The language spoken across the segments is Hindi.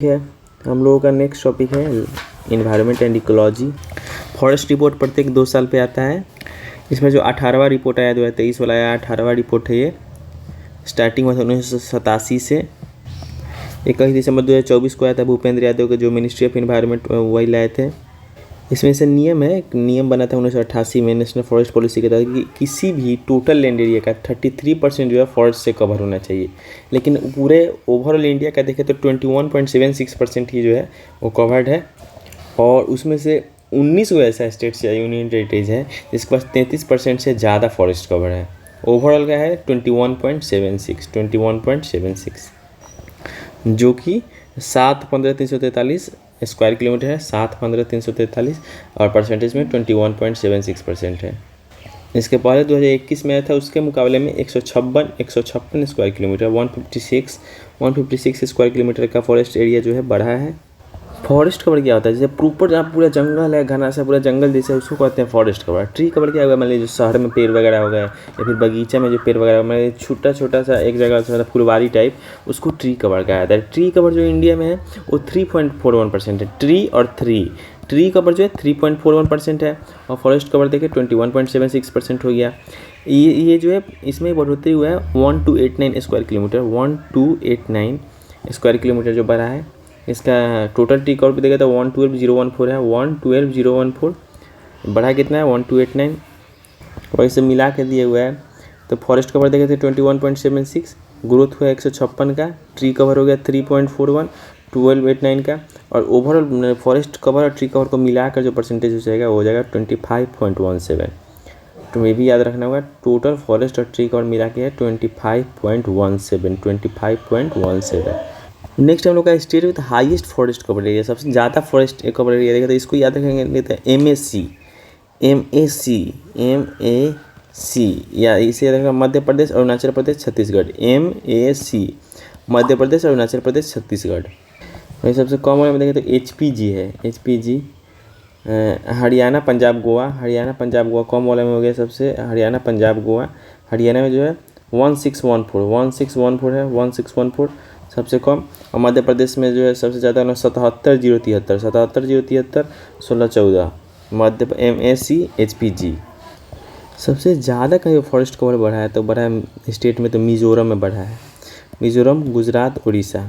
है हम लोगों का नेक्स्ट टॉपिक है environment and ecology. Forest report प्रत्येक 2 साल पे आता है। इसमें जो 18वां रिपोर्ट आया 2023 वाला आया 18वां रिपोर्ट है। ये स्टार्टिंग हुआ था 1987 से। 21 दिसंबर 2024 को आया था भूपेंद्र यादव के जो मिनिस्ट्री ऑफ इन्वायरमेंट वही लाए थे। इसमें से नियम है, एक नियम बना था 1988 में नेशनल फॉरेस्ट पॉलिसी के तहत कि किसी भी टोटल लैंड एरिया का 33% जो है फॉरेस्ट से कवर होना चाहिए। लेकिन पूरे ओवरऑल इंडिया का देखें तो 21.76% ही जो है वो कवर्ड है। और उसमें से 19 वो ऐसा स्टेट्स या यूनियन टेरिटरीज है जिसके पास 33% से ज़्यादा फॉरेस्ट कवर है। ओवरऑल का है 21.76 जो कि 715,343 स्क्वायर किलोमीटर है। 715,343 और परसेंटेज में 21.76% है। इसके पहले 2021 में आया था, उसके मुकाबले में 156 स्क्वायर किलोमीटर 156 स्क्वायर किलोमीटर का फॉरेस्ट एरिया जो है बढ़ा है। फॉरेस्ट कवर क्या होता है? जैसे प्रॉपर जहाँ पूरा जंगल है, घना सा पूरा जंगल जैसे, उसको कहते हैं फॉरेस्ट कवर। ट्री कवर क्या होगा? मान लीजिए जो शहर में पेड़ वगैरह हो गए या फिर बगीचा में जो पेड़ वगैरह मतलब छोटा छोटा सा एक जगह से मतलब फुलवारी टाइप, उसको ट्री कवर कहा जाता है। ट्री कवर जो इंडिया में है वो 3.41% है। ट्री कवर जो है 3.41% है और फॉरेस्ट कवर देखिए 21.76% हो गया। ये जो है इसमें बढ़ोतरी हुआ है 1289 स्क्वायर किलोमीटर 1289 स्क्वायर किलोमीटर जो बढ़ा है। इसका टोटल ट्री कवर भी देखा तो 112,014 है। 112,014 बढ़ा कितना है 1289 और इसे मिला के दिए हुआ है। तो फॉरेस्ट कवर देखे थे 21.76, ग्रोथ हुआ 156 का। ट्री कवर हो गया 3.41 1289 का। और ओवरऑल फॉरेस्ट कवर और ट्री कवर को मिलाकर जो परसेंटेज हो जाएगा वो हो जाएगा 25.17। तो ये भी याद रखना होगा, टोटल फॉरेस्ट और ट्री कवर मिला के है 25.17। नेक्स्ट हम लोग का state with highest forest cover area, सबसे ज़्यादा फॉरेस्ट कवर एरिया देखा तो इसको याद रखेंगे लेते हैं MAC या इसे याद रखना मध्य प्रदेश अरुणाचल प्रदेश छत्तीसगढ़। MAC मध्य प्रदेश अरुणाचल प्रदेश छत्तीसगढ़। वही सबसे कॉमन में देखें तो HPG है। HPG हरियाणा पंजाब गोवा कॉम वाले में हो गया सबसे। हरियाणा पंजाब गोवा, हरियाणा में जो है 1614 है 1614 सबसे कम। और मध्य प्रदेश में जो है सबसे ज़्यादा 77,073 1614 मध्य MAC HPG। सबसे ज़्यादा कहीं फॉरेस्ट कवर बढ़ा है तो बढ़ा है स्टेट में तो मिज़ोरम में बढ़ा है। मिज़ोरम गुजरात उड़ीसा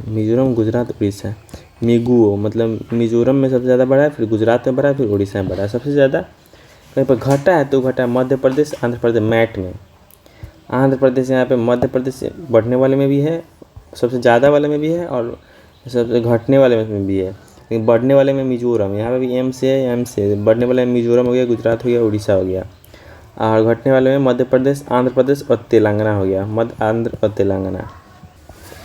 मिगुओ मतलब मिज़ोरम में सबसे ज़्यादा बढ़ा है, फिर गुजरात में बढ़ा है, फिर उड़ीसा में बढ़ा है। सबसे ज़्यादा कहीं पर घटा है तो घटा है मध्य प्रदेश आंध्र प्रदेश मैट में। आंध्र प्रदेश यहाँ पे मध्य प्रदेश से बढ़ने वाले में भी है, सबसे ज़्यादा वाले में भी है और सबसे घटने वाले में भी है। लेकिन बढ़ने वाले में मिजोरम, यहाँ पे भी M से बढ़ने वाले में मिजोरम हो गया, गुजरात हो गया, उड़ीसा हो गया। और घटने वाले में मध्य प्रदेश आंध्र प्रदेश और तेलंगाना हो गया, मध्य आंध्र और तेलंगाना।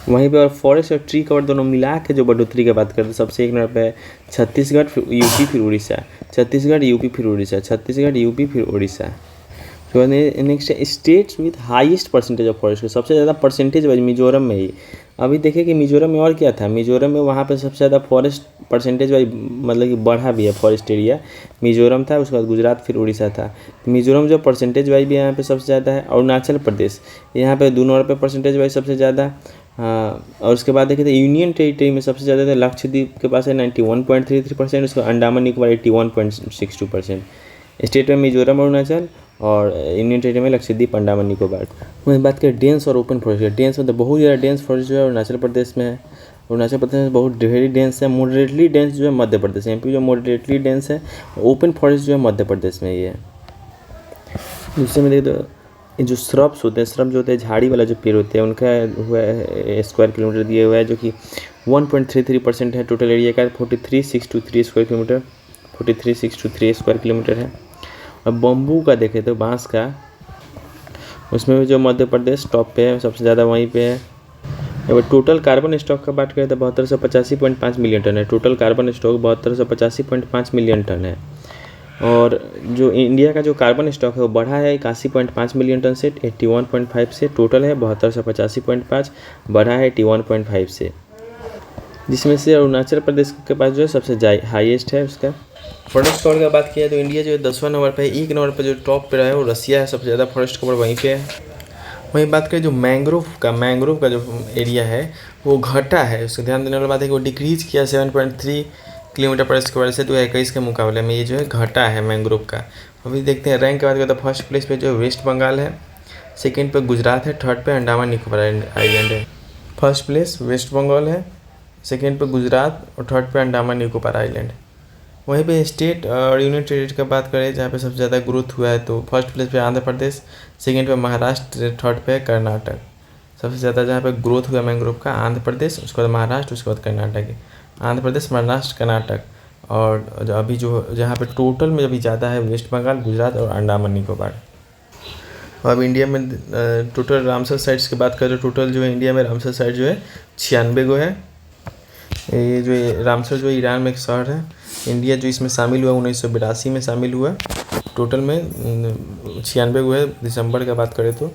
वहीं पे और फॉरेस्ट और ट्री कवर दोनों मिला के जो बढ़ोतरी की बात करते हैं सबसे एक नंबर पे है छत्तीसगढ़, फिर यूपी, फिर उड़ीसा। छत्तीसगढ़ यूपी फिर उड़ीसा। तो next states with highest percentage of forest, सबसे ज़्यादा परसेंटेज वाइज मिजोरम में ही। अभी देखिए कि मिजोरम में और क्या था, मिजोरम में वहाँ पे सबसे ज़्यादा फॉरेस्ट परसेंटेज वाइज मतलब कि बढ़ा भी है फॉरेस्ट एरिया। मिजोरम था, उसके बाद गुजरात, फिर उड़ीसा था। मिजोरम जो परसेंटेज वाइज भी यहाँ पे सबसे ज़्यादा है। अरुणाचल प्रदेश यहाँ पे 2 नंबर पे परसेंटेज वाइज सबसे ज़्यादा। और उसके बाद देखें तो यूनियन टेरिटरी में सबसे ज़्यादा था लक्षद्वीप के पास है 91.33%, उसका अंडमान निकोबार 81.62%। स्टेट में मिजोरम अरुणाचल और यूनियन टेरिटरी में लक्षद्वीप अंडमान निकोबार। वहीं बात करें डेंस और ओपन फॉरेस्ट, डेंस मतलब बहुत ज़्यादा डेंस फॉरेस्ट जो है अरुणाचल प्रदेश में है। अरुणाचल प्रदेश में बहुत ढेरी डेंस है। मॉडरेटली डेंस जो है मध्य प्रदेश में। MP जो मॉडरेटली डेंस है। ओपन फॉरेस्ट जो है मध्य प्रदेश में ही है। दूसरे में देखें तो जो श्रब्स होते हैं, श्रब जो होते हैं झाड़ी वाला जो पेड़ होते हैं, उनका हुआ है स्क्वायर किलोमीटर दिए हुआ है जो कि 1.33% है टोटल एरिया का। 43,623 स्क्वायर किलोमीटर 43,623 स्क्वायर किलोमीटर है। और बम्बू का देखें तो बांस का, उसमें भी जो मध्य प्रदेश टॉप पे है, सबसे ज़्यादा वहीं पे है। अगर टोटल कार्बन स्टॉक का बात करें तो 7285.5 मिलियन टन है। Total carbon stock 7285.5 million ton है। और जो इंडिया का जो कार्बन स्टॉक है वो बढ़ा है 81.5 मिलियन टन से 81.5 से। टोटल है 7285.5, बढ़ा है 81.5 से। जिसमें से अरुणाचल प्रदेश के पास जो है सबसे हाईएस्ट है उसका। फॉरेस्ट कवर की बात किया तो इंडिया जो है 10वां नंबर पे है। 1 नंबर पे जो टॉप पे रहा है वो रसिया है, सबसे ज़्यादा फॉरेस्ट कवर वहीं पे है। वहीं बात करें जो मैंग्रोव का जो एरिया है वो घटा है। उसको ध्यान देने वाली बात है कि वो डिक्रीज किया 7.3 किलोमीटर पर स्क्वायर से 2021 के मुकाबले में, ये जो है घटा है मैंग्रोव का। अभी देखते हैं रैंक के बाद तो फर्स्ट प्लेस पे जो वेस्ट बंगाल है, सेकेंड पे गुजरात है, थर्ड पे अंडमान निकोबार आइलैंड है। फर्स्ट प्लेस वेस्ट बंगाल है, सेकेंड पे गुजरात और थर्ड पे अंडमान निकोबार आइलैंड। वहीं पे स्टेट और यूनियन टेरिटरी का बात करें जहाँ पे सबसे ज़्यादा ग्रोथ हुआ है तो फर्स्ट प्लेस पे आंध्र प्रदेश, सेकेंड पे महाराष्ट्र, थर्ड पे कर्नाटक। सबसे ज़्यादा जहाँ पे ग्रोथ हुआ मैंग्रोव का आंध्र प्रदेश, उसके बाद महाराष्ट्र, उसके बाद कर्नाटक है। आंध्र प्रदेश, महाराष्ट्र, कर्नाटक। और अभी जो जहाँ पे टोटल में अभी ज़्यादा है वेस्ट बंगाल, गुजरात और अंडमान निकोबार। अब इंडिया में टोटल रामसर साइट्स की बात करें तो टोटल जो है इंडिया में रामसर साइट जो है 96 गो है। ये जो रामसर जो ईरान में एक शहर है। इंडिया जो इसमें शामिल हुआ 1982 में शामिल हुआ। टोटल में 96 गो है। दिसंबर का बात करें तो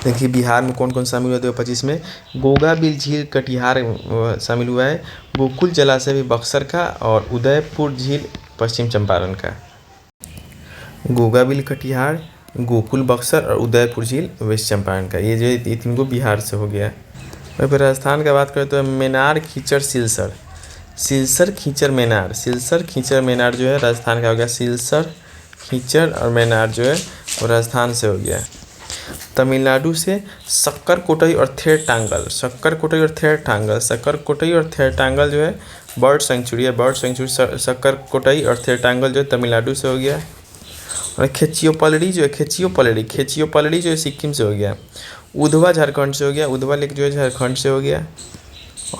देखिए बिहार में कौन कौन शामिल हुआ 2025 में। गोगाबिल झील कटिहार शामिल हुआ है, गोकुल जलाशय भी बक्सर का और उदयपुर झील पश्चिम चंपारण का। गोगाबिल कटिहार, गोकुल बक्सर और उदयपुर झील वेस्ट चंपारण का। ये जो ये 3 को बिहार से हो गया। और फिर राजस्थान का बात करें तो मेनार खींचर सिलसर, सिलसर खींचर मेनार, सिलसर खींचर मेनार जो है राजस्थान का हो गया। सिलसर खींचर और मेनार जो है वो राजस्थान से हो गया। तमिलनाडु से सक्कर कोटई और थेरटांगल, सक्कर कोटई और थेरटांगल, सक्कर कोटई और थेरटांगल जो है बर्ड सेंचुरी है। बर्ड सेंचुरी सक्कर कोटई और थेरटांगल जो है तमिलनाडु से हो गया। और खेचियोपलड़ी जो है खेचियोपलड़ी जो है सिक्किम से हो गया। उधवा झारखंड से हो गया, उधवा लेक जो है झारखंड से हो गया।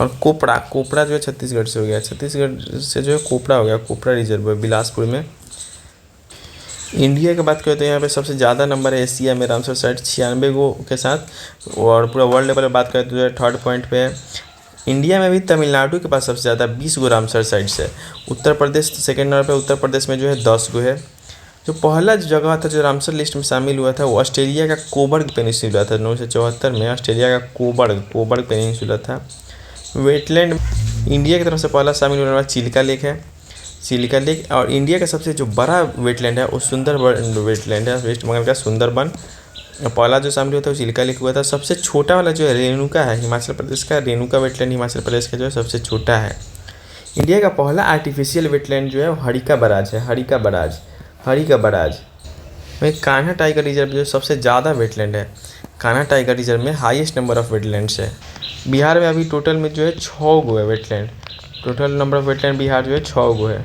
और कोपड़ा जो है छत्तीसगढ़ से हो गया। छत्तीसगढ़ से जो है कोपड़ा हो गया, कोपड़ा रिजर्व है बिलासपुर में। इंडिया की बात करें तो यहाँ पे सबसे ज़्यादा नंबर है एशिया में रामसर साइट 96 गो के साथ। और पूरा वर्ल्ड लेवल पर बात करें तो जो है थर्ड पॉइंट पे है। इंडिया में भी तमिलनाडु के पास सबसे ज़्यादा 20 गो रामसर साइट्स है। उत्तर प्रदेश सेकेंड नंबर पे, उत्तर प्रदेश में जो है 10 गो है। जो पहला जगह था जो रामसर लिस्ट में शामिल हुआ था वो ऑस्ट्रेलिया का कोबर्ग पेनिनसुला था। 1974 में ऑस्ट्रेलिया का कोबर्ग पेनिनसुला था। वेटलैंड इंडिया की तरफ से पहला शामिल होने वाला चिल्का लेक है, चिल्का लेक। और इंडिया का सबसे जो बड़ा वेटलैंड है वो सुंदरबन वेटलैंड है, वेस्ट बंगाल का सुंदरबन। पहला जो शामिल हुआ था वो चिल्का लेक हुआ था। सबसे छोटा वाला जो है रेणुका है, हिमाचल प्रदेश का रेणुका वेटलैंड हिमाचल प्रदेश का जो है सबसे छोटा है। इंडिया का पहला आर्टिफिशियल वेटलैंड जो है हरिका बराज है, हरिका बराज। वहीं कान्हा टाइगर रिजर्व जो सबसे ज़्यादा वेटलैंड है, कान्हा टाइगर रिजर्व में हाईएस्ट नंबर ऑफ वेटलैंड्स है। बिहार में अभी टोटल में जो है 6 गो है wetland, total number of wetland Bihar जो है 6 गो है।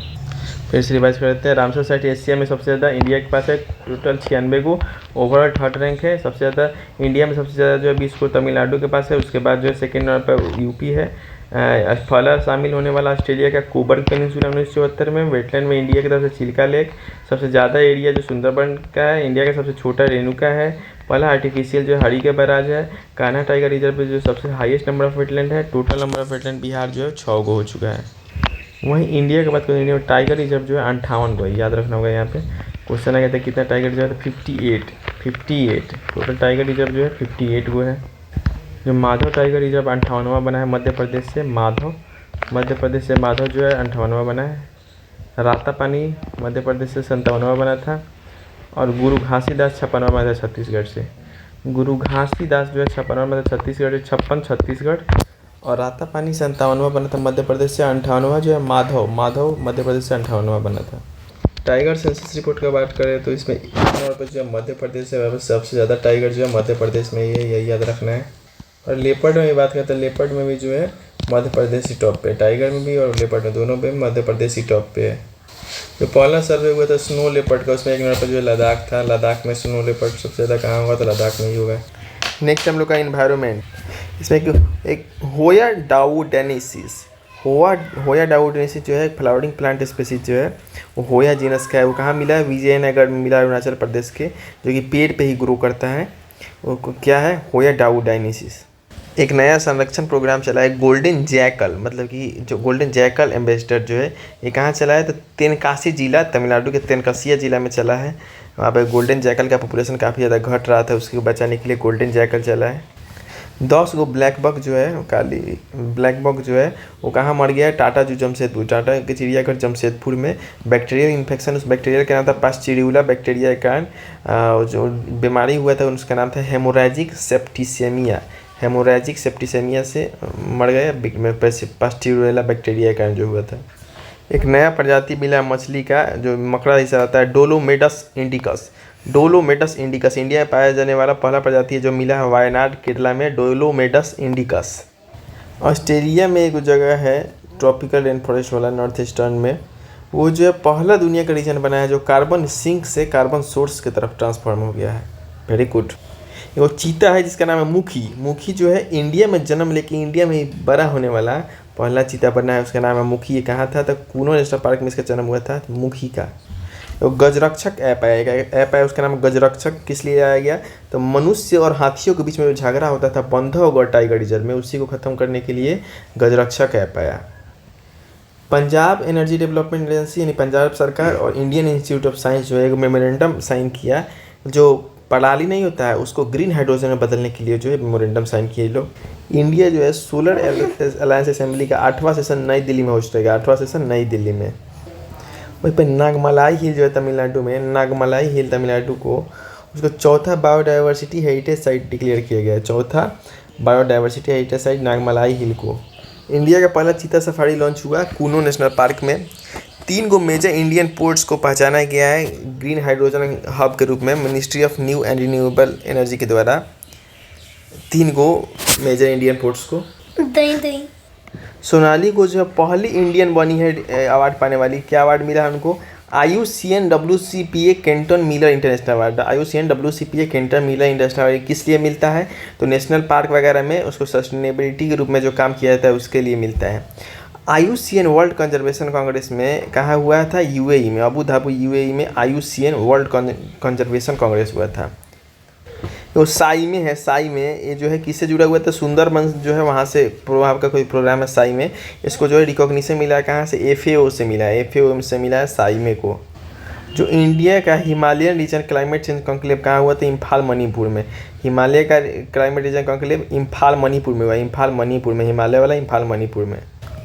फिर से रिवाइज करते हैं। रामसर साइट एशिया में सबसे ज़्यादा इंडिया के पास है, टोटल 96 गो। ओवरऑल थर्ड रैंक है। सबसे ज़्यादा इंडिया में सबसे ज़्यादा जो है 20 को तमिलनाडु के पास है। उसके बाद जो है सेकेंड नंबर पर यूपी है। पहला शामिल होने वाला ऑस्ट्रेलिया का कोबर्ग पेनिनसुला 1974 में। वेटलैंड में इंडिया की तरफ से चिल्का लेक। सबसे ज़्यादा एरिया जो सुंदरबन का है। इंडिया का सबसे छोटा रेणुका है। पहला आर्टिफिशियल जो हरिका बराज है। कान्हा टाइगर रिजर्व जो सबसे हाईएस्ट नंबर ऑफ वेटलैंड है। Total number of wetland Bihar जो है 6 गो हो चुका है। वहीं इंडिया की बात करें, इंडिया में टाइगर रिजर्व जो है 58 गो है, याद रखना होगा। यहाँ पे क्वेश्चन आ गया था कितना टाइगर रिजर्व है, 58 टोटल टाइगर रिजर्व जो है 58 गो है। जो माधव टाइगर रिजर्व 58वां बना है मध्य प्रदेश से। माधव जो है 58वां बना है। रातापानी मध्य प्रदेश से 57वां बना था। और गुरु घासीदास 56वां बना था छत्तीसगढ़ से। गुरु घासीदास जो है 56वां बना था छत्तीसगढ़, 56 छत्तीसगढ़। और रातापानी 57वां बना था मध्य प्रदेश से। 58वां जो है माधव मध्य प्रदेश से 58वां बना था। टाइगर सेंसस रिपोर्ट का बात करें तो इसमें नंबर पर जो है मध्य प्रदेश है, सबसे ज़्यादा टाइगर जो है मध्य प्रदेश में ही है, यही याद रखना है। और लेपर्ड में बात करते हैं, लेपर्ड में भी जो है मध्य प्रदेश ही टॉप पे, टाइगर में भी और लेपर्ड में दोनों पे मध्य प्रदेश ही टॉप पे है। जो पहला सर्वे हुआ था स्नो लेपर्ड का, उसमें एक नंबर पर जो है लद्दाख था। लद्दाख में स्नो लेपर्ड सबसे ज़्यादा कहाँ होगा तो लद्दाख में ही होगा। नेक्स्ट हम लोग का इन्वायरमेंट, इसमें एक होया डाउडेनेसिस जो है फ्लावरिंग प्लांट स्पीसीज जो है वो होया जीनस का है। वो कहाँ मिला है, विजयनगर में मिला, अरुणाचल प्रदेश के, जो कि पेड़ पे ही ग्रो करता है। वो क्या है, होया डाउडेनेसिस। एक नया संरक्षण प्रोग्राम चला है गोल्डन जैकल, मतलब कि जो गोल्डन जैकल एम्बेसडर जो है ये कहाँ चला है तो तेनकासी जिला, तमिलनाडु के तेनकासिया जिला में चला है। वहाँ पर गोल्डन जैकल का पॉपुलेशन काफ़ी ज़्यादा घट रहा था, उसको बचाने के लिए गोल्डन जैकल चला है। 10 गो ब्लैक बक जो है काली ब्लैक बक जो है वो कहाँ मर गया है, टाटा जो जमशेदपुर, टाटा के चिड़ियाघर जमशेदपुर में बैक्टीरियल इन्फेक्शन, उस बैक्टीरिया का नाम था पास्चेरियोला बैक्टीरिया के कारण जो बीमारी हुआ था उसका नाम था हेमोरेजिक सेप्टिसेमिया, हेमोरेजिक सेप्टिसेमिया से मर गया पास्चेरियोला बैक्टीरिया के कारण जो हुआ था। एक नया प्रजाति मिला मछली का जो मकड़ा जैसा रहता है, डोलोमेडस इंडिकस, डोलोमेडस इंडिकस इंडिया में पाया जाने वाला पहला प्रजाति है जो मिला है वायनाड केरला में, डोलोमेडस इंडिकस। ऑस्ट्रेलिया में एक जगह है ट्रॉपिकल रेन फॉरेस्ट वाला नॉर्थ ईस्टर्न में, वो जो है पहला दुनिया का रीजन बना है जो कार्बन सिंक से कार्बन सोर्स की तरफ ट्रांसफॉर्म हो गया है। Very good. वो चीता है जिसका नाम है मुखी, मुखी जो है इंडिया में जन्म लेके इंडिया में बड़ा होने वाला पहला चीता बना है, उसका नाम है मुखी। ये कहाँ था, तो कूनो नेशनल पार्क में इसका जन्म हुआ था, मुखी का। तो गजरक्षक ऐप आएगा, ऐप है उसका नाम गजरक्षक, किस लिए आया गया, तो मनुष्य और हाथियों के बीच में जो झगड़ा होता था बंधवगढ़ टाइगर रिजर्व में, उसी को ख़त्म करने के लिए गजरक्षक ऐप आया। पंजाब एनर्जी डेवलपमेंट एजेंसी यानी पंजाब सरकार और इंडियन इंस्टीट्यूट ऑफ साइंस जो है एक मेमोरेंडम साइन किया, जो पराली नहीं होता है उसको ग्रीन हाइड्रोजन में बदलने के लिए जो है मेमोरेंडम साइन किए लोग। इंडिया जो है सोलर अलायंस असेंबली का 8वां सेशन नई दिल्ली में होस्ट रहेगा, 8वां सेशन नई दिल्ली में। वहीं पर नागमलाई हिल जो है तमिलनाडु में, नागमलाई हिल तमिलनाडु को उसको चौथा बायोडाइवर्सिटी हेरिटेज साइट डिक्लेयर किया गया है, चौथा बायोडाइवर्सिटी हेरिटेज साइट नागमलाई हिल को। इंडिया का पहला चीता सफारी लॉन्च हुआ कूनो नेशनल पार्क में। 3 गो मेजर इंडियन पोर्ट्स को पहचाना गया है ग्रीन हाइड्रोजन हब के रूप में ministry of new and renewable energy के द्वारा, 3 गो मेजर इंडियन पोर्ट्स को। सोनाली को जो पहली इंडियन बनी है अवार्ड पाने वाली, क्या अवार्ड मिला है उनको, IUCN WCPA Kenton Miller international award. IUCN WCPA Kenton Miller international award किस लिए मिलता है, तो नेशनल पार्क वगैरह में उसको सस्टेनेबिलिटी के रूप में जो काम किया जाता है उसके लिए मिलता है। IUCN वर्ल्ड कंजर्वेशन कांग्रेस में कहाँ हुआ था, UAE में, अबू धाबी UAE में IUCN वर्ल्ड कंजर्वेशन कांग्रेस हुआ था। वो साई में है, साई में ये जो है किससे जुड़ा हुआ था, सुंदरबन जो है वहाँ से प्रभाव का कोई प्रोग्राम है साई में, इसको जो है रिकॉग्निशन मिला है कहाँ से, FAO से मिला है, FAO से मिला है साई में को। जो इंडिया का Himalayan region climate change conclave कहाँ हुआ था, इम्फाल मणिपुर में। हिमालय का climate region conclave Imphal Manipur में हुआ, इम्फाल मणिपुर में, हिमालय वाला इम्फाल मणिपुर में।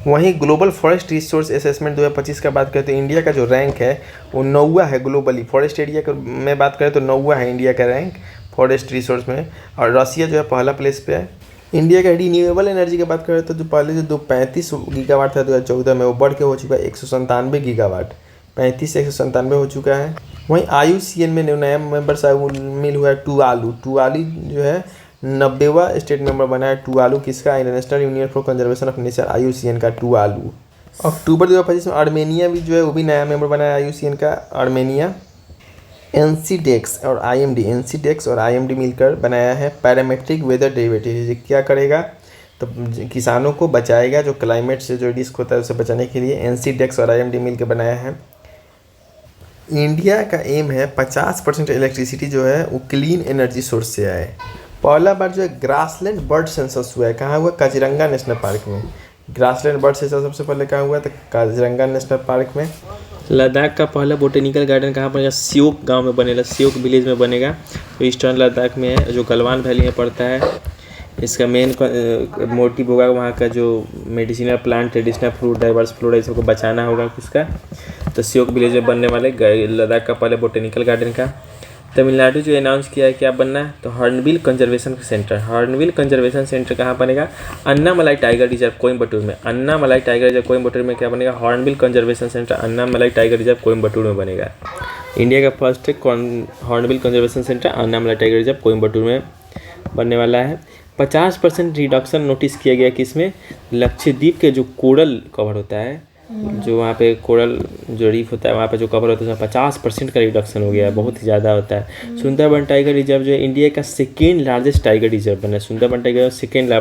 वहीं ग्लोबल फॉरेस्ट रिसोर्स असेसमेंट 2025 का बात करें तो इंडिया का जो रैंक है वो 9वां है ग्लोबली, फॉरेस्ट एरिया में बात करें तो 9वां है इंडिया का रैंक फॉरेस्ट रिसोर्स में, और रसिया जो है पहला प्लेस पे है। इंडिया का रिन्यूएबल एनर्जी की बात करें तो जो पहले जो 35 गीगावाट था 2014 में, वो बढ़ के हो चुका है 197 गीगावाट, 35 से 197 हो चुका है। वहीं IUCN में नया मेंबर शामिल हुआ है टुवालू, टुवालू जो है 90वां स्टेट मेंबर बना है टुवालू, किसका, international union for conservation of nature IUCN का टुवालू। अक्टूबर 2025 में आर्मेनिया भी जो है वो भी नया मेंबर बना है IUCN का, आर्मेनिया। NCDEX और IMD मिलकर बनाया है पैरामेट्रिक वेदर डेरिवेटिव। क्या करेगा, तो किसानों को बचाएगा जो क्लाइमेट से जो रिस्क होता है उसे बचाने के लिए NCDEX और IMD मिलकर बनाया है। इंडिया का एम है 50% इलेक्ट्रिसिटी जो है वो क्लीन एनर्जी सोर्स से आए। पहला बार जो है ग्रासलैंड बर्ड सेंसस हुआ है, कहाँ हुआ, काजीरंगा नेशनल पार्क में। ग्रासलैंड बर्ड सेंसस सबसे पहले कहाँ हुआ, तो काजीरंगा नेशनल पार्क में। लद्दाख का पहला बोटेनिकल गार्डन कहाँ बनेगा, सियोक गांव में बनेगा, सियोक विलेज में बनेगा, तो ईस्टर्न लद्दाख में है जो गलवान वैली में पड़ता है। इसका मेन मोटिव होगा वहाँ का जो medicinal plant, traditional fruit, diverse fruit, इसको बचाना होगा किसका, तो सियोक विलेज में बनने वाले लद्दाख का पहले बोटेनिकल गार्डन का। तमिलनाडु जो अनाउंस किया है क्या बनना है, तो hornbill conservation centre, hornbill conservation centre कहाँ बनेगा, अन्नामलाई टाइगर रिजर्व कोयम्बटूर में, अन्नामलाई टाइगर रिजर्व कोयम्बटूर में क्या बनेगा, hornbill conservation centre Annamalai tiger reserve Coimbatore में बनेगा। इंडिया का first hornbill conservation centre Annamalai tiger reserve Coimbatore में बनने वाला है। 50% रिडक्शन नोटिस किया गया किसमें, लक्षद्वीप के जो कोरल कवर होता है, जो वहाँ पे कोरल जो रीफ होता है वहाँ पे जो कवर होता है उसमें 50% का रिडक्शन हो गया है, बहुत ही ज़्यादा होता है। सुंदरबन टाइगर रिजर्व जो है इंडिया का सेकेंड लार्जेस्ट टाइगर रिजर्व बना है, सुंदरबन टाइगर सेकेंड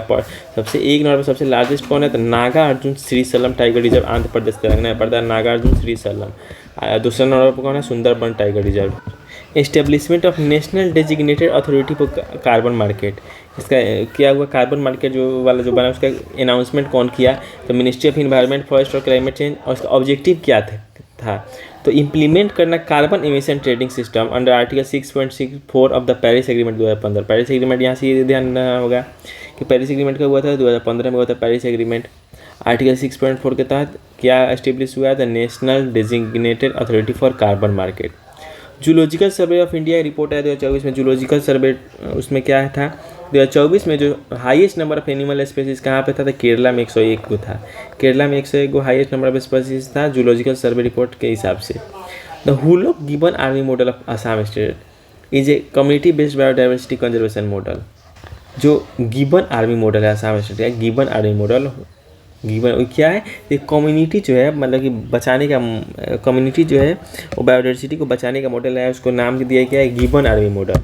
सबसे एक नंबर पर सबसे लार्जेस्ट कौन है, तो नागार्जुन श्रीशैलम टाइगर रिजर्व आंध्र प्रदेश तेलंगाना में पड़ता है, नागार्जुन श्रीशैलम। दूसरा नंबर पर कौन है, Sundarban tiger reserve. Establishment of national designated authority for carbon market, इसका क्या हुआ, कार्बन मार्केट जो वाला जो बना उसका अनाउंसमेंट कौन किया, तो मिनिस्ट्री ऑफ इन्वायरमेंट फॉरेस्ट और क्लाइमेट चेंज, और उसका ऑब्जेक्टिव क्या था था। तो इम्प्लीमेंट करना carbon emission trading system under article 6.64 of the Paris agreement 2015। Paris agreement यहाँ से ये ध्यान रखना होगा कि पेरिस एग्रीमेंट का हुआ था 2015 में हुआ था पेरिस एग्रीमेंट। आर्टिकल 6.4 के तहत क्या एस्टेब्लिश हुआ था, national designated authority for carbon market. Zoological survey of India report है 2024 में, जूलॉजिकल सर्वे उसमें क्या था 2024 में जो highest number of animal species कहाँ पे था, तो केरला में 101 को था। केरला में 101 को हाईएस्ट नंबर ऑफ स्पीसीज था जूलॉजिकल सर्वे रिपोर्ट के हिसाब से। The whole of given army model of Assam state is a community based biodiversity conservation model. जो गिवन आर्मी मॉडल है असम स्टेट का, गिवन आर्मी मॉडल गिवन क्या है, ये कम्युनिटी जो है मतलब कि बचाने का कम्युनिटी जो है वो बायोडाइवर्सिटी को बचाने का मॉडल है, उसको नाम दिया गया है गिवन आर्मी मॉडल।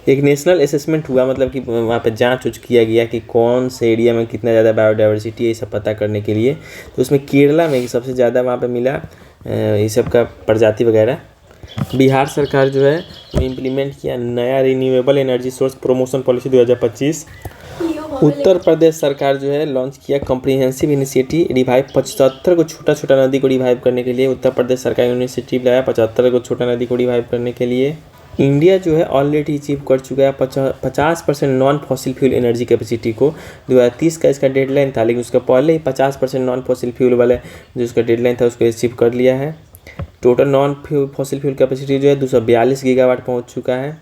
एक नेशनल असेसमेंट हुआ, मतलब कि वहाँ पे जांच उच किया गया कि कौन से एरिया में कितना ज़्यादा बायोडाइवर्सिटी है ये सब पता करने के लिए। तो उसमें केरला में सबसे ज़्यादा वहाँ पे मिला ये सब का प्रजाति वगैरह। बिहार सरकार जो है वो इम्प्लीमेंट किया नया renewable energy source promotion policy 2025। Uttar Pradesh सरकार जो है लॉन्च किया कॉम्प्रिहेंसिव इनिशिएटिव रिवाइव 75 को छोटा छोटा नदी को रिवाइव करने के लिए। उत्तर प्रदेश सरकार इनिशिएटिव लाया 75 को छोटा नदी को रिवाइव करने के लिए। इंडिया जो है ऑलरेडी अचीव कर चुका है 50% non fossil fuel energy capacity को। 2030 का इसका डेडलाइन था, लेकिन उसका पहले ही 50% नॉन फॉसिल फ्यूल वाले जो उसका डेडलाइन था उसको अचीव कर लिया है। Total non fossil fuel capacity जो है 242 गीगावाट पहुंच चुका है,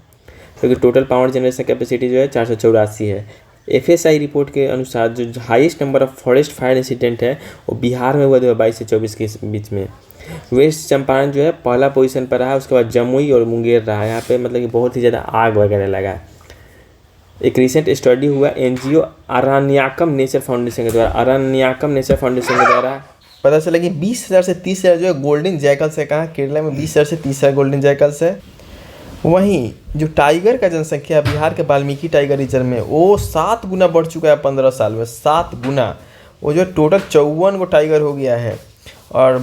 क्योंकि टोटल पावर जनरेशन कैपेसिटी जो है 484 है। FSI रिपोर्ट के अनुसार जो highest number of forest fire incident है वो बिहार में हुआ 2022 से 24 के बीच में। वेस्ट चंपारण जो है पहला पोजीशन पर रहा, उसके बाद जमुई और मुंगेर रहा। यहाँ पे मतलब कि बहुत ही ज़्यादा आग वगैरह लगा। एक रिसेंट स्टडी हुआ NGO अरण्यकम नेचर फाउंडेशन के द्वारा पता चला कि 20,000 से 30,000 जो है गोल्डन जैकल्स है। कहाँ? केरला में 20,000 से 30,000 गोल्डन जैकल्स है। वहीं जो टाइगर का जनसंख्या बिहार के वाल्मीकि टाइगर रिजर्व में वो 7 गुना बढ़ चुका है 15 साल में, 7 गुना। वो जो टोटल 54 को टाइगर हो गया है, और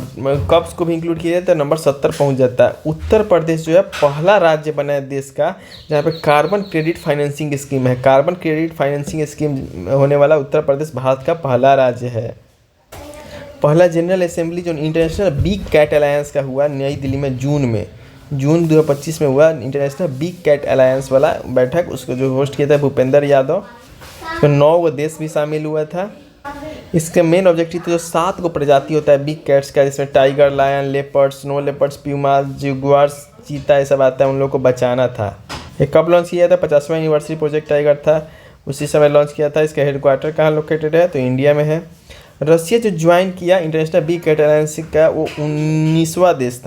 कप्स को भी इंक्लूड किया जाता है नंबर 70 पहुंच जाता है। उत्तर प्रदेश जो है पहला राज्य बना है देश का जहाँ पे कार्बन क्रेडिट फाइनेंसिंग स्कीम है। कार्बन क्रेडिट फाइनेंसिंग स्कीम होने वाला उत्तर प्रदेश भारत का पहला राज्य है। पहला जनरल असेंबली जो इंटरनेशनल बिग कैट अलायंस का हुआ नई दिल्ली में जून 2025 में हुआ। इंटरनेशनल बिग कैट अलायंस वाला बैठक, उसको जो होस्ट किया था भूपेंद्र यादव। तो 9 देश भी शामिल हुआ था। इसके मेन ऑब्जेक्टिव तो जो 7 को प्रजाति होता है बिग कैट्स का, जिसमें tiger, lion, leopards, snow leopards, pumas, jaguars, चीता ये सब आता है, उन लोगों को बचाना था। ये कब लॉन्च किया था? 50वां एनिवर्सरी प्रोजेक्ट टाइगर था, उसी समय लॉन्च किया था। इसका हेडक्वार्टर कहाँ लोकेटेड है? तो इंडिया में है। रसिया जो ज्वाइन किया इंटरनेशनल बिग कैट अलायंस का वो 19वां देश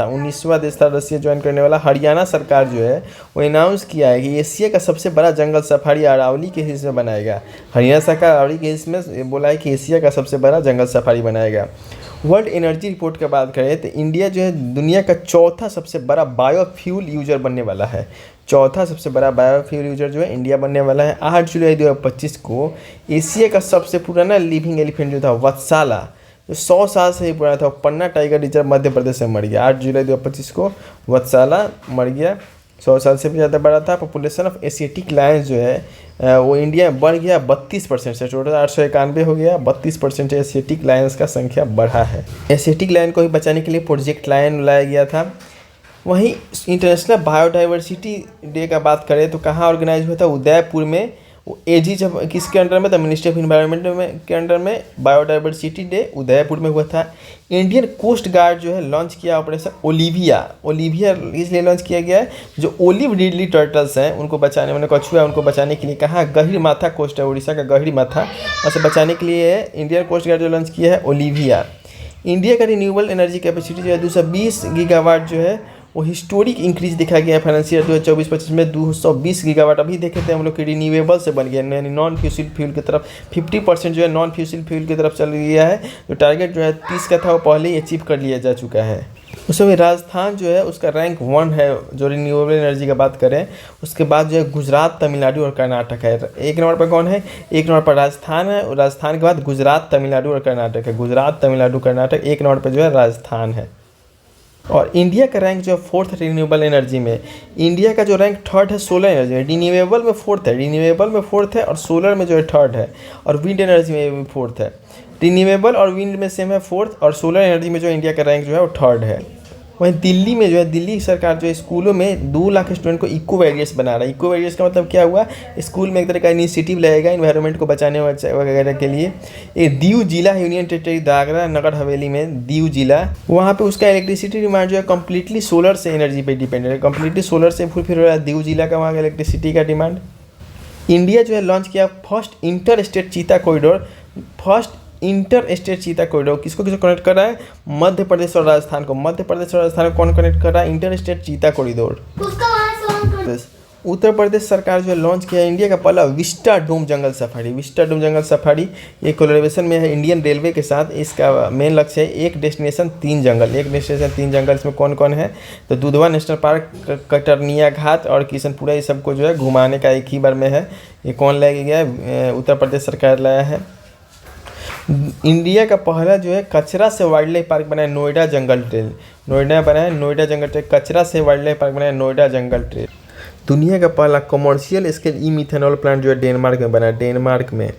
था रसिया ज्वाइन करने वाला। हरियाणा सरकार जो है वो अनाउंस किया है कि एशिया का सबसे बड़ा जंगल सफारी अरावली के हिस्से में बनाएगा। हरियाणा सरकार अरावली के हिस्से में बोला है कि एशिया का सबसे बड़ा जंगल सफारी बनाएगा। वर्ल्ड एनर्जी रिपोर्ट की बात करें तो इंडिया जो है दुनिया का चौथा सबसे बड़ा बायोफ्यूल यूजर बनने वाला है। चौथा सबसे बड़ा बायोफ्यूल यूजर जो है इंडिया बनने वाला है। 8 जुलाई 2025 को एशिया का सबसे पुराना लिविंग एलिफेंट जो था वत्साला, जो 100 साल से ही पुराना था, पन्ना टाइगर रिजर्व मध्य प्रदेश में मर गया। 8 जुलाई 2025 को वत्साला मर गया, 100 साल से भी ज़्यादा बड़ा था। पॉपुलेशन ऑफ एशियाटिक लायंस जो है वो इंडिया में बढ़ गया 32% से, टोटल 891 हो गया। 32% एशियाटिक लायंस का संख्या बढ़ा है। एशियाटिक लायन को भी बचाने के लिए प्रोजेक्ट लायन लाया गया था। वहीं इंटरनेशनल बायोडाइवर्सिटी डे का बात करें तो कहाँ ऑर्गेनाइज हुआ था? उदयपुर में। AG जब किसके अंडर में था? मिनिस्ट्री ऑफ इन्वायरमेंट में के अंडर में बायोडाइवर्सिटी डे उदयपुर में हुआ था। इंडियन कोस्ट गार्ड जो है लॉन्च किया ऑपरेशन ओलिविया इसलिए लॉन्च किया गया है जो ओलिव रिडली टर्टल्स हैं उनको बचाने, मैंने कछुआ उनको बचाने के लिए। कहाँ? गहिर माथा कोस्ट है, उड़ीसा का गहिर माथा, और से बचाने के लिए है इंडियन कोस्ट गार्ड जो लॉन्च किया है ओलिविया। इंडिया का रिन्यूएबल एनर्जी कैपेसिटी जो है 220 गीगावाट जो है वो हिस्टोरिक इंक्रीज देखा गया है। फाइनेंशियल 2024-25 में 220 गीगावाट अभी देखे थे हम लोग कि रिन्यूएबल से बन गया, यानी नॉन फ्यूसिल फ्यूल की तरफ 50% जो है नॉन फ्यूसिल फ्यूल की तरफ चल गया है। जो टारगेट जो है 30 का था वो पहले ही अचीव कर लिया जा चुका है। उसमें राजस्थान जो है उसका रैंक 1 है जो रिन्यूएबल एनर्जी का बात करें। उसके बाद जो है गुजरात, तमिलनाडु और कर्नाटक है। 1 नंबर पर कौन है? 1 नंबर पर राजस्थान है, और राजस्थान के बाद गुजरात, तमिलनाडु और कर्नाटक है। गुजरात, तमिलनाडु, कर्नाटक, 1 नंबर पर जो है राजस्थान है। और इंडिया का रैंक जो है 4th रिन्यूएबल एनर्जी में। इंडिया का जो रैंक 3rd है सोलर एनर्जी में। रिन्यूएबल में 4th है, और सोलर में जो है 3rd है, और विंड एनर्जी में भी 4th है। रिन्यूएबल और विंड में सेम है 4th, और सोलर एनर्जी में जो इंडिया का रैंक जो है वो 3rd है। वहीं दिल्ली में जो है, दिल्ली सरकार जो है स्कूलों में 2 लाख स्टूडेंट को इको बैरियर्स बना रहा है। इको बैरियर्स का मतलब क्या हुआ, स्कूल में एक तरह का इनिशिएटिव लगेगा इन्वायरमेंट को बचाने वगैरह के लिए। ये दीव जिला यूनियन टेरिटरी दादरा नगर हवेली में दीव जिला, वहाँ पे उसका इलेक्ट्रिसिटी डिमांड जो है कम्प्लीटली सोलर से एनर्जी पे डिपेंडेंट है, कम्प्लीटली सोलर से फुलफिल हो रहा है दीव जिला का वहाँ का इलेक्ट्रिसिटी का डिमांड। इंडिया जो है लॉन्च किया फर्स्ट इंटर स्टेट चीता कॉरिडोर। फर्स्ट इंटर स्टेट चीता कॉरिडोर किसको किसको कनेक्ट कर रहा है, मध्य प्रदेश और राजस्थान को। मध्य प्रदेश और राजस्थान को कौन कनेक्ट कर रहा है, इंटर स्टेट चीता कॉरिडोर। उत्तर प्रदेश सरकार जो है लॉन्च किया इंडिया का पहला विस्टा डोम जंगल सफारी। विस्टा डोम जंगल सफारी ये कोलैबोरेशन में है इंडियन रेलवे के साथ। इसका मेन लक्ष्य है एक डेस्टिनेशन 3 जंगल। एक डेस्टिनेशन 3 जंगल, इसमें कौन कौन है, तो दुधवा नेशनल पार्क, कटरनिया घाट और किशनपुरा, ये सबको जो है घुमाने का एक ही बार में है। ये कौन लाया गया है, उत्तर प्रदेश सरकार लाया है। इंडिया का पहला जो है कचरा से वाइल्ड लाइफ पार्क बनाया नोएडा जंगल ट्रेल। नोएडा बनाया नोएडा जंगल ट्रेल, कचरा से वाइल्ड लाइफ पार्क बनाया नोएडा जंगल ट्रेल। दुनिया का पहला कमर्शियल स्केल ई मिथेनॉल प्लांट जो है डेनमार्क में बना, डेनमार्क में।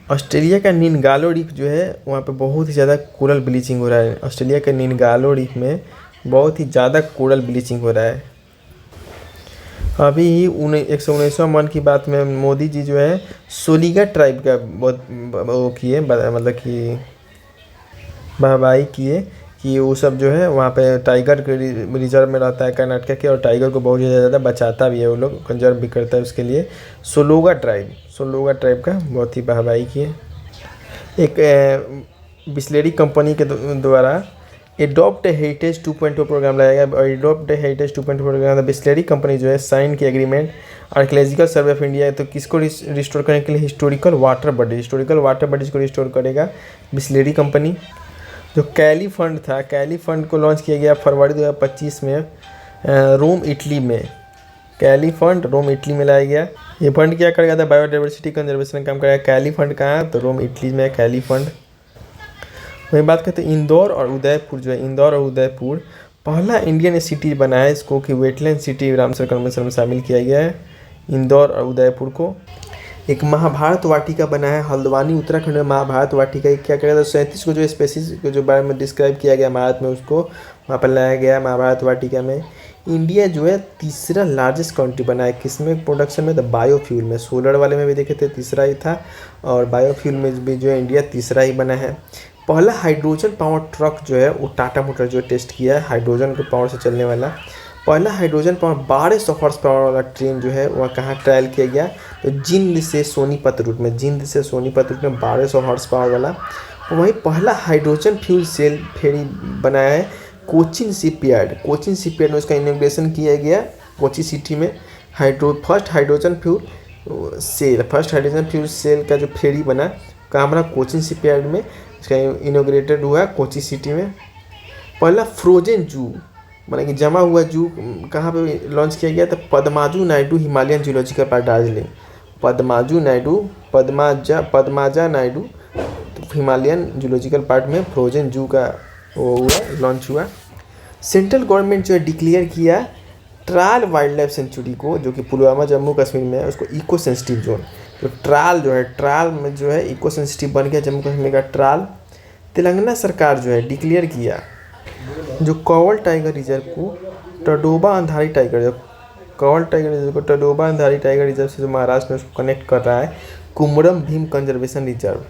ऑस्ट्रेलिया का नीनगालो रीफ जो है वहाँ पे बहुत ही ज़्यादा कोरल ब्लीचिंग हो रहा है। ऑस्ट्रेलिया के नीनगालो रीफ में बहुत ही ज़्यादा कोरल ब्लीचिंग हो रहा है। अभी ही 119वां मन की बात में मोदी जी जो है सोलिगा ट्राइब का बहुत वो किए, मतलब कि वाहवाही किए कि वो सब जो है वहाँ पे टाइगर के रिजर्व में रहता है कर्नाटक के, और टाइगर को बहुत ज़्यादा बचाता भी है, वो लोग कंजर्व भी करता है उसके लिए। सोलोगा ट्राइब का बहुत ही वाहवाही किए। एक बिस्लेरी कंपनी के द्वारा एडॉप्ट हेरिटेज 2.0 प्रोग्राम लाया गया। और adopt heritage 2.0 program Bisleri company जो है साइन की agreement archaeological survey of India, तो किसको रिस्टोर करने के लिए, हिस्टोरिकल वाटर बॉडीज को रिस्टोर करेगा बिस्लेरी कंपनी। जो कैली फंड था, कैली फंड को लॉन्च किया गया फरवरी 2025 में रोम इटली में। कैली फंड रोम इटली में लाया गया। ये फंड क्या करेगा, था बायोडाइवर्सिटी कंजर्वेशन का काम करेगा। कैली फंड कहाँ है, तो रोम इटली में कैली फंड। वही बात करते हैं इंदौर और उदयपुर जो है, इंदौर और उदयपुर पहला इंडियन सिटी बना है इसको कि वेटलैंड सिटी रामसर कन्वेंशन में शामिल किया गया है इंदौर और उदयपुर को। एक महाभारत वाटिका बना है हल्द्वानी उत्तराखंड में। महाभारत वाटिका क्या करेगा, तो 37 को जो स्पेसीज को जो बारे में डिस्क्राइब किया गया महाभारत में, उसको वहाँ पर लाया गया महाभारत वाटिका में। इंडिया जो है तीसरा लार्जेस्ट कंट्री बना है किसमें, प्रोडक्शन में, तो बायोफ्यूल में। सोलर वाले में भी देखे थे तीसरा ही था, और बायोफ्यूल में भी जो है इंडिया तीसरा ही बना है। पहला हाइड्रोजन पावर ट्रक जो है वो टाटा मोटर जो टेस्ट किया है, हाइड्रोजन के पावर से चलने वाला पहला हाइड्रोजन पावर 1200 हॉर्स पावर वाला ट्रेन जो है वह कहाँ ट्रायल किया गया, तो जिंद से सोनीपत रूट में। 1200 हॉर्स पावर वाला। वहीं पहला हाइड्रोजन फ्यूल सेल फेरी बनाया है कोचिन शिपयार्ड में, उसका इनॉग्रेशन किया गया कोची सिटी में। फर्स्ट हाइड्रोजन फ्यूल सेल का जो फेरी बना कहाँ बना, कोचिन शिपयार्ड में। इसका इनॉग्रेटेड हुआ कोची सिटी में। पहला फ्रोजन जू माने कि जमा हुआ जू कहाँ पे लॉन्च किया गया, तो Padmaja Naidu Himalayan zoological park Darjeeling. Padmaja Naidu Himalayan zoological park में फ्रोजन जू का वो हुआ लॉन्च हुआ। सेंट्रल गवर्नमेंट जो है डिक्लेयर किया ट्राल वाइल्ड लाइफ सेंचुरी को, जो कि पुलवामा जम्मू कश्मीर में है, उसको इको सेंसिटिव जोन। तो ट्राल में जो है इको सेंसिटिव बन गया जम्मू कश्मीर का ट्राल। तेलंगाना सरकार जो है डिक्लेयर किया जो कौवल टाइगर रिजर्व को Tadoba Andhari tiger reserve, कौवल tiger reserve को टडोबा अंधारी टाइगर रिजर्व से जो महाराष्ट्र में उसको कनेक्ट कर रहा है कुमरम भीम कंजर्वेशन रिजर्व।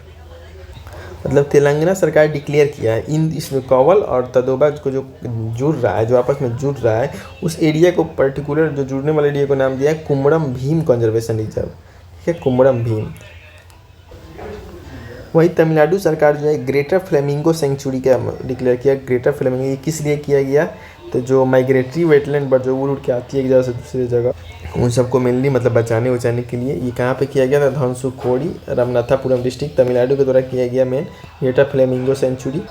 मतलब तेलंगाना सरकार डिक्लेयर किया है इसमें कौवल और तडोबा को जो जुड़ रहा है, जो आपस में जुड़ रहा है, उस एरिया को पर्टिकुलर जो जुड़ने वाले एरिया को नाम दिया है कुमरम भीम कंजर्वेशन रिजर्व। ठीक है, कुमरम भीम। वही तमिलनाडु सरकार जो है ग्रेटर फ्लेमिंगो सेंचुरी का डिक्लेयर किया। ग्रेटर फ्लेमिंगो ये किस लिए किया गया, तो जो माइग्रेटरी वेटलैंड बर्ड जो उड़ के आती है एक जगह से दूसरी जगह, उन सबको मेनली मतलब बचाने के लिए ये कहाँ पे किया गया था, धनसुकोडी रामनाथापुरम डिस्ट्रिक्ट तमिलनाडु के द्वारा किया गया main greater flamingo sanctuary.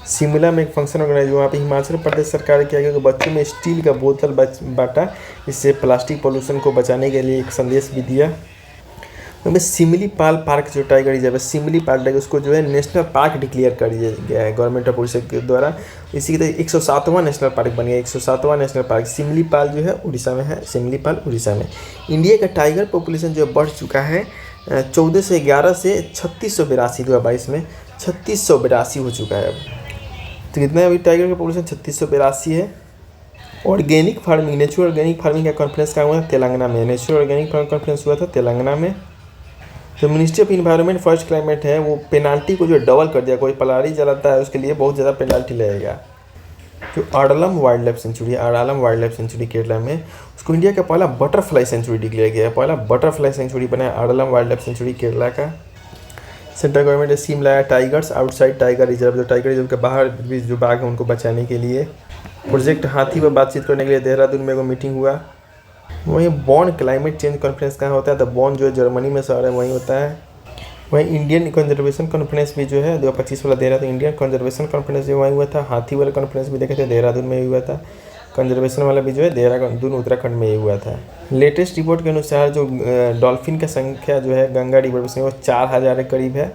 Shimla में एक फंक्शन ऑर्गेनाइज वहाँ पे हिमाचल प्रदेश सरकार किया गया कि बच्चों में स्टील का बोतल बांटा, इससे प्लास्टिक पोल्यूशन को बचाने के लिए एक संदेश भी दिया। में सिमलीपाल पार्क जो टाइगर रिजर्व है, सिमलीपाल टाइगर, उसको जो है नेशनल पार्क डिक्लेयर कर दिया गया है गवर्नमेंट ऑफ उड़ीसा के द्वारा। इसी की तरह 107वां नेशनल पार्क बन गया। 107वां नेशनल पार्क सिमलीपाल जो है उड़ीसा में है, सिमलीपाल उड़ीसा में। इंडिया का टाइगर पॉपुलेशन जो बढ़ चुका है 1411 से 3682 2022 में 3682 हो चुका है अब। तो कितना है अभी टाइगर का पॉपुलेशन 3682 है। Organic farming, natural organic farming का कॉन्फ्रेंस कहाँ हुआ था? तेलंगाना में। नेचुरल ऑर्गेनिक फार्मिंग कॉन्फ्रेंस हुआ था तेलंगाना में। जो ministry of environment forest climate है वो पेनाल्टी को जो डबल कर दिया, कोई पलारी जलाता है उसके लिए बहुत ज़्यादा पेनाल्टी लगेगा। जो आड़लम वाइल्ड लाइफ सेंचुरी है, आड़लम वाइल्ड लाइफ सेंचुरी केरला में, उसको इंडिया का पहला बटरफ्लाई सेंचुरी डिक्लेयर किया है। पहला बटरफ्लाई सेंचुरी बना है आड़लम वाइल्ड लाइफ सेंचुरी केरला का। सेंट्रल गवर्नमेंट ने स्कीम लाया टाइगर्स आउटसाइड टाइगर रिजर्व, जो टाइगर रिजर्व के बाहर भी जो बाघ है उनको बचाने के लिए। प्रोजेक्ट हाथी पर बातचीत करने के लिए देहरादून में एगो मीटिंग हुआ। वहीं बॉन क्लाइमेट चेंज कॉन्फ्रेंस कहाँ होता है? तो बॉन जो है जर्मनी में शहर है वहीं होता है। वहीं इंडियन कंजर्वेशन कॉन्फ्रेंस भी जो है 2025 वाला दे रहा था, इंडियन कंजर्वेशन कॉन्फ्रेंस भी वहीं हुआ था। हाथी वाला कॉन्फ्रेंस भी देखे थे देहरादून में ही हुआ था। कंजर्वेशन वाला भी जो है देहरादून उत्तराखंड में ही हुआ था। लेटेस्ट रिपोर्ट के अनुसार जो डॉल्फिन का संख्या जो है गंगा रिवर में वो 4000 के करीब है।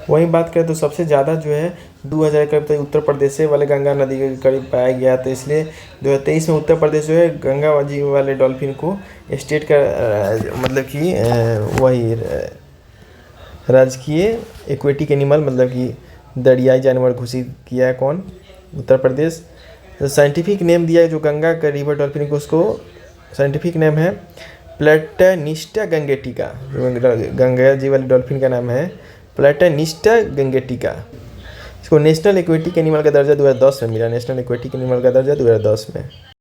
वहीं बात करें तो सबसे ज़्यादा जो है 2000 करीब तक उत्तर प्रदेश से वाले गंगा नदी के करीब पाया गया। तो इसलिए 2023 में उत्तर प्रदेश जो है गंगा जी वाले डॉल्फिन को स्टेट का मतलब कि वही राजकीय एक्वेटिक एनिमल मतलब कि दरियाई जानवर घोषित किया है। कौन? उत्तर प्रदेश। तो साइंटिफिक नेम दिया है जो गंगा का रिवर डॉल्फिन को, उसको साइंटिफिक नेम है प्लेटानिस्टा गंगेटिका। गंगा जी वाले डॉल्फिन का नाम है प्लेटानिस्टा गंगेटिका। इसको नेशनल एक्वेटिक एनिमल का दर्जा 2010 में मिला, नेशनल एक्वेटिक एनिमल का दर्जा 2010 में।